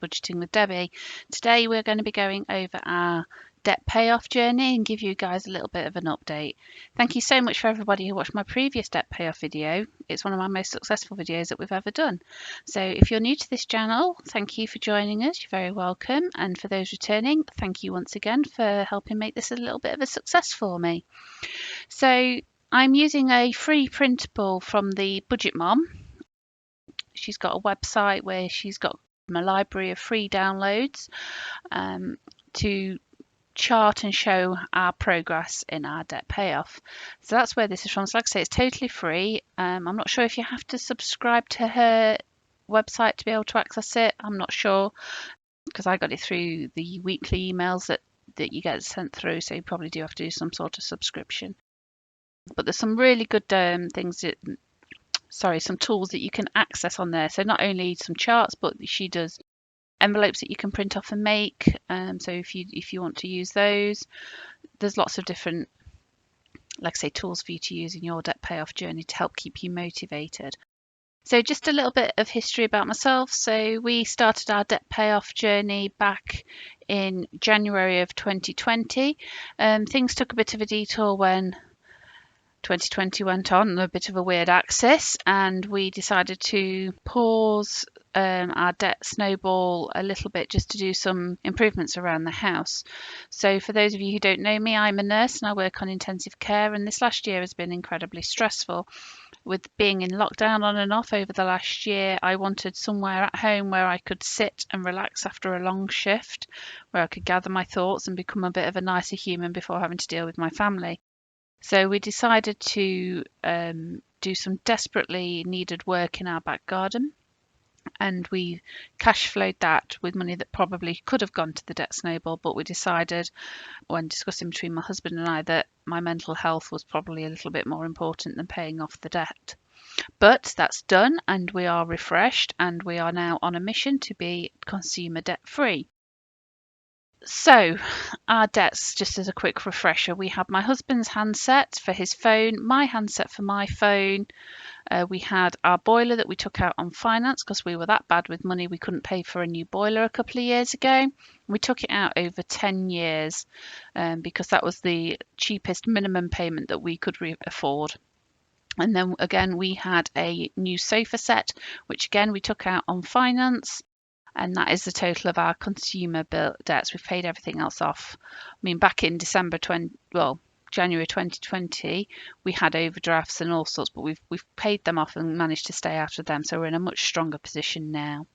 Budgeting with Debbie. Today we're going to be going over our debt payoff journey and give you guys a little bit of an update. Thank you so much for everybody who watched my previous debt payoff video. It's one of my most successful videos that we've ever done. So if you're new to this channel, thank you for joining us. You're very welcome. And for those returning, thank you once again for helping make this a little bit of a success for me. So I'm using a free printable from the Budget Mom. She's got a website where she's got a library of free downloads to chart and show our progress in our debt payoff. So that's where this is from. So like I say, it's totally free. I'm not sure if you have to subscribe to her website to be able to access it. I'm not sure, because I got it through the weekly emails that you get sent through, so you probably do have to do some sort of subscription. But there's some really good some tools that you can access on there. So not only some charts, but she does envelopes that you can print off and make. So if you want to use those, there's lots of different, like I say, tools for you to use in your debt payoff journey to help keep you motivated. So just a little bit of history about myself. So we started our debt payoff journey back in January of 2020. Things took a bit of a detour when 2020 went on, a bit of a weird axis, and we decided to pause our debt snowball a little bit just to do some improvements around the house. So for those of you who don't know me, I'm a nurse and I work on intensive care, and this last year has been incredibly stressful. With being in lockdown on and off over the last year, I wanted somewhere at home where I could sit and relax after a long shift, where I could gather my thoughts and become a bit of a nicer human before having to deal with my family. So we decided to do some desperately needed work in our back garden, and we cash flowed that with money that probably could have gone to the debt snowball, but we decided when discussing between my husband and I that my mental health was probably a little bit more important than paying off the debt. But that's done, and we are refreshed, and we are now on a mission to be consumer debt free. So our debts, just as a quick refresher, we have my husband's handset for his phone, my handset for my phone. We had our boiler that we took out on finance because we were that bad with money we couldn't pay for a new boiler a couple of years ago. We took it out over 10 years because that was the cheapest minimum payment that we could afford. And then again, we had a new sofa set, which again we took out on finance. And that is the total of our consumer bill debts. We've paid everything else off. I mean, back in January 2020, we had overdrafts and all sorts, but we've paid them off and managed to stay out of them. So we're in a much stronger position now.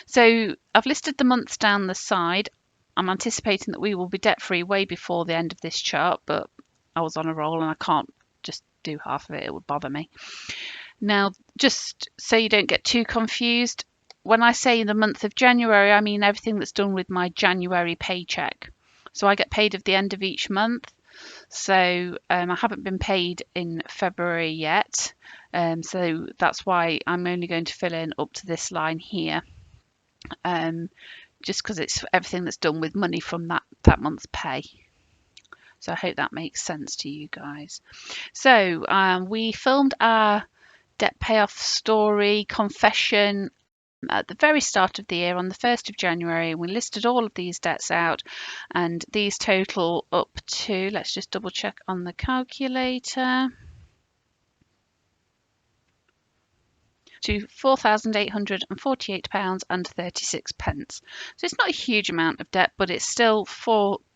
So I've listed the months down the side. I'm anticipating that we will be debt free way before the end of this chart, but I was on a roll and I can't just do half of it. It would bother me. Now, just so you don't get too confused, when I say the month of January, I mean everything that's done with my January paycheck. So I get paid at the end of each month. So I haven't been paid in February yet. So that's why I'm only going to fill in up to this line here. Just because it's everything that's done with money from that month's pay. So I hope that makes sense to you guys. So we filmed our debt payoff story confession at the very start of the year on the 1st of January. We listed all of these debts out, and these total up to, let's just double check on the calculator, to £4,848.36. So it's not a huge amount of debt, but it's still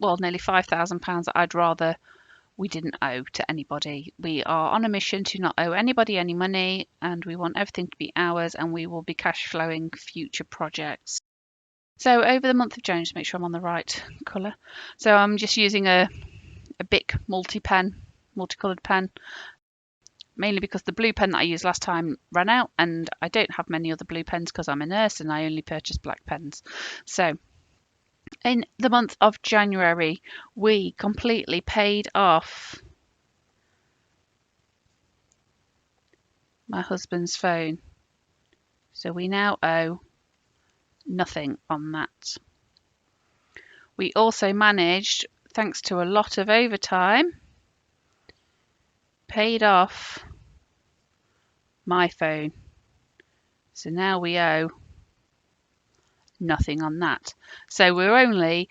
nearly £5,000 that I'd rather we didn't owe to anybody. We are on a mission to not owe anybody any money, and we want everything to be ours, and we will be cash flowing future projects. So over the month of January, just make sure I'm on the right colour. So I'm just using a Bic multicolored pen, mainly because the blue pen that I used last time ran out, and I don't have many other blue pens because I'm a nurse and I only purchase black pens. So in the month of January, we completely paid off my husband's phone. So we now owe nothing on that. We also managed, thanks to a lot of overtime, paid off my phone. So now we owe nothing on that. So we're only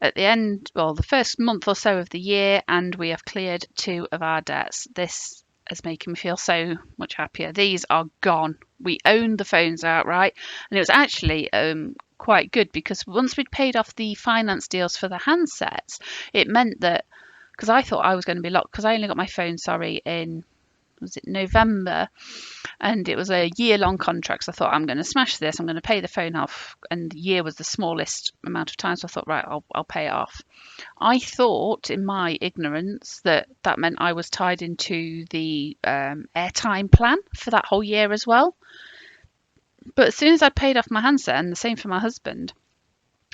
at the end, well, the first month or so of the year, and we have cleared 2 of our debts. This is making me feel so much happier. These are gone. We owned the phones outright, and it was actually quite good, because once we'd paid off the finance deals for the handsets, it meant that, because I thought I was going to be locked, because I only got my phone, in, was it November, and it was a year-long contract. So I thought, I'm going to smash this. I'm going to pay the phone off, and the year was the smallest amount of time. So I thought, right, I'll pay it off. I thought, in my ignorance, that meant I was tied into the airtime plan for that whole year as well. But as soon as I paid off my handset, and the same for my husband,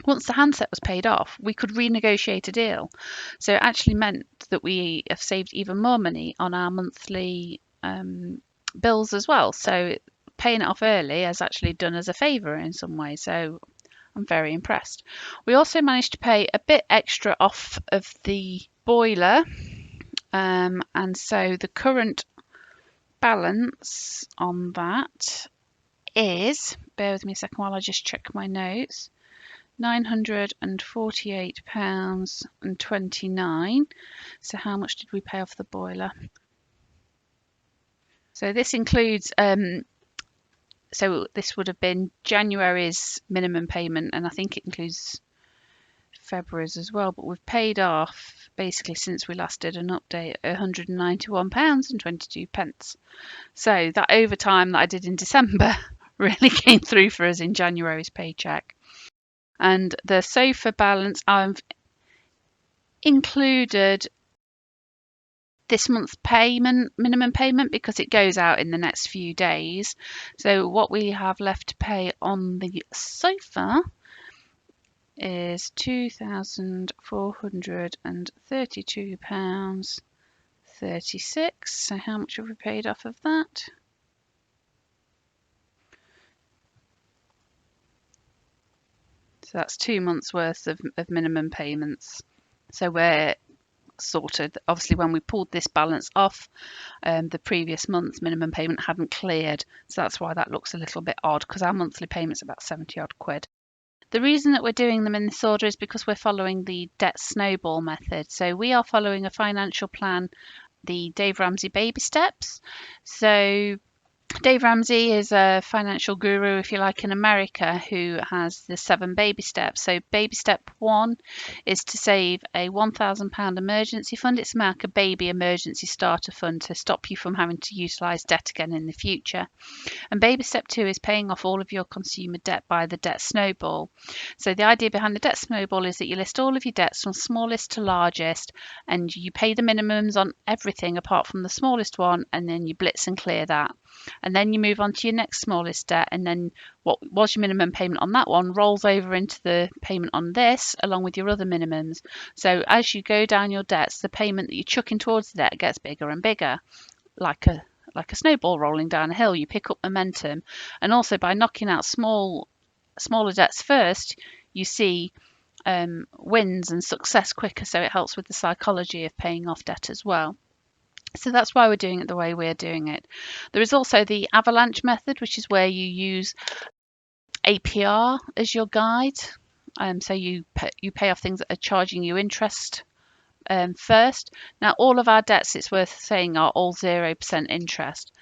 once the handset was paid off, we could renegotiate a deal. So it actually meant that we have saved even more money on our monthly bills as well. So paying it off early has actually done us a favour in some way. So I'm very impressed. We also managed to pay a bit extra off of the boiler. And so the current balance on that is, bear with me a second while I just check my notes, £948.29. So how much did we pay off the boiler? So this includes, so this would have been January's minimum payment, and I think it includes February's as well, but we've paid off, basically since we last did an update, £191.22. So that overtime that I did in December really came through for us in January's paycheck. And the sofa balance, I've included this month's minimum payment, because it goes out in the next few days. So what we have left to pay on the sofa is £2,432.36. So how much have we paid off of that? So that's 2 months worth of minimum payments. So we're sorted. Obviously, when we pulled this balance off, the previous month's minimum payment hadn't cleared. So that's why that looks a little bit odd, because our monthly payment's about 70 odd quid. The reason that we're doing them in this order is because we're following the debt snowball method. So we are following a financial plan, the Dave Ramsey baby steps. So Dave Ramsey is a financial guru, if you like, in America, who has the 7 baby steps. So baby step 1 is to save a £1,000 emergency fund. It's like a baby emergency starter fund to stop you from having to utilise debt again in the future. And baby step 2 is paying off all of your consumer debt by the debt snowball. So the idea behind the debt snowball is that you list all of your debts from smallest to largest, and you pay the minimums on everything apart from the smallest one, and then you blitz and clear that. And then you move on to your next smallest debt, and then what was your minimum payment on that one rolls over into the payment on this, along with your other minimums. So as you go down your debts, the payment that you're chucking towards the debt gets bigger and bigger, like a snowball rolling down a hill. You pick up momentum, and also by knocking out smaller debts first, you see wins and success quicker. So it helps with the psychology of paying off debt as well. So that's why we're doing it the way we're doing it. There is also the avalanche method, which is where you use APR as your guide. So you pay off things that are charging you interest first. Now, all of our debts, it's worth saying, are all 0% interest.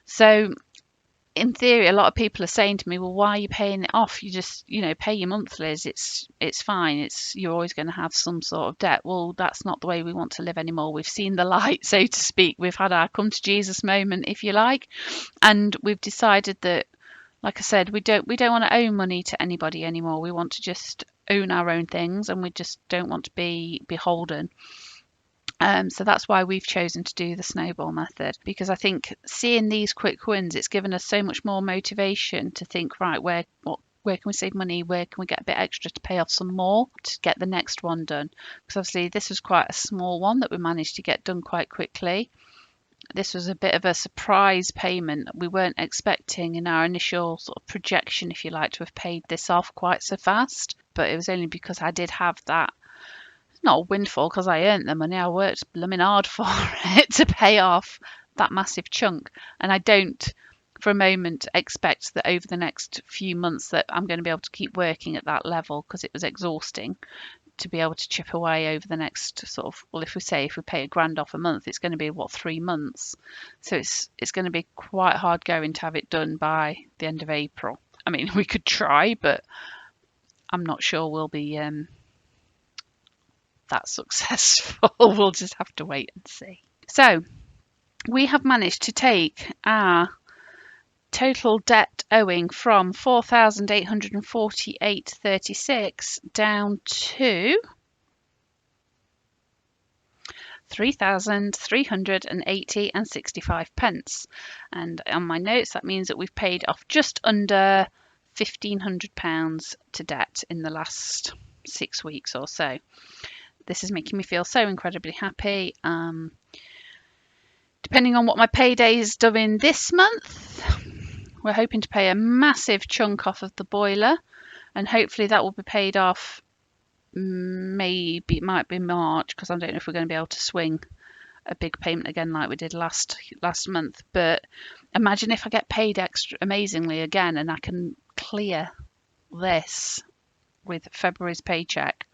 So in theory, a lot of people are saying to me, well, why are you paying it off? You just, pay your monthlies. It's fine. You're always going to have some sort of debt. Well, that's not the way we want to live anymore. We've seen the light, so to speak. We've had our come to Jesus moment, if you like, and we've decided that, like I said, we don't want to owe money to anybody anymore. We want to just own our own things, and we just don't want to be beholden. So that's why we've chosen to do the snowball method, because I think seeing these quick wins, it's given us so much more motivation to think, right, where can we save money? Where can we get a bit extra to pay off some more to get the next one done? Because obviously this was quite a small one that we managed to get done quite quickly. This was a bit of a surprise payment. We weren't expecting in our initial sort of projection, if you like, to have paid this off quite so fast. But it was only because I did have that, not a windfall because I earned the money, I worked blooming hard for it to pay off that massive chunk. And I don't for a moment expect that over the next few months that I'm going to be able to keep working at that level, because it was exhausting to be able to chip away over the next sort of, well, if we pay £1,000 off a month, it's going to be what, 3 months. So it's going to be quite hard going to have it done by the end of April. I mean, we could try, but I'm not sure we'll be that successful. We'll just have to wait and see. So we have managed to take our total debt owing from 4,848.36 down to 3,380.65. And on my notes, that means that we've paid off just under £1,500 to debt in the last 6 weeks or so. This is making me feel so incredibly happy. Depending on what my payday is doing this month, we're hoping to pay a massive chunk off of the boiler, and hopefully that will be paid off. Maybe it might be March, because I don't know if we're going to be able to swing a big payment again like we did last month. But imagine if I get paid extra amazingly again and I can clear this with February's paycheck.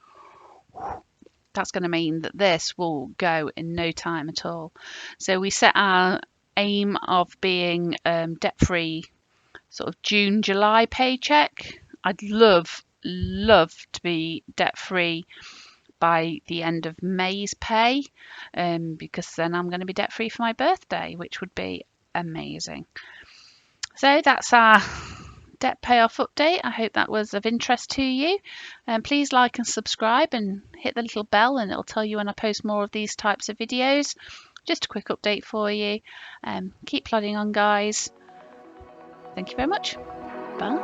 That's going to mean that this will go in no time at all. So we set our aim of being debt-free sort of June, July paycheck. I'd love to be debt-free by the end of May's pay, because then I'm going to be debt-free for my birthday, which would be amazing. So that's our debt payoff update. I hope that was of interest to you. Please like and subscribe and hit the little bell, and it'll tell you when I post more of these types of videos. Just a quick update for you. Keep plodding on, guys. Thank you very much. Bye.